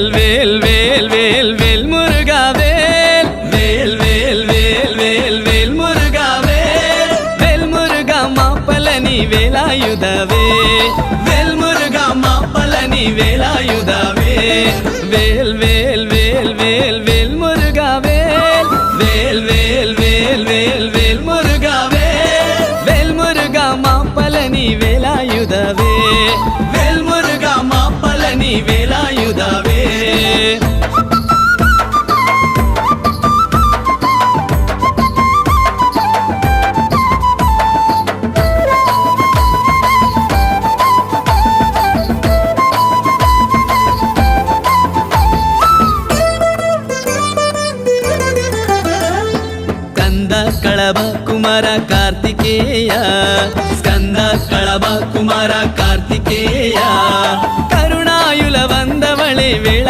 வேல் வேல் வேல் வேல் முருகா வேல் வேல் வேல் வேல் வேல் வேல் முருகா வேல் வேல் முருகா மாப்பலனி வேலாயுதவே வேல் முருகா மாப்பலனி வேலாயுதவே வேல் வேல் வேல் வேல் வேல் முருகா வேல் வேல் வேல் வேல் வேல் வேல் முருகா வேல் வேல் முருகா மாப்பலனி வேலாயுதவே வேல் முருகா மாப்பலனி வேலாயுதவே స్కంద కళభ కుమార కార్తికేయ స్కంద కళభ కుమార కార్తికేయ కరుణాయుల వందవళే వేళ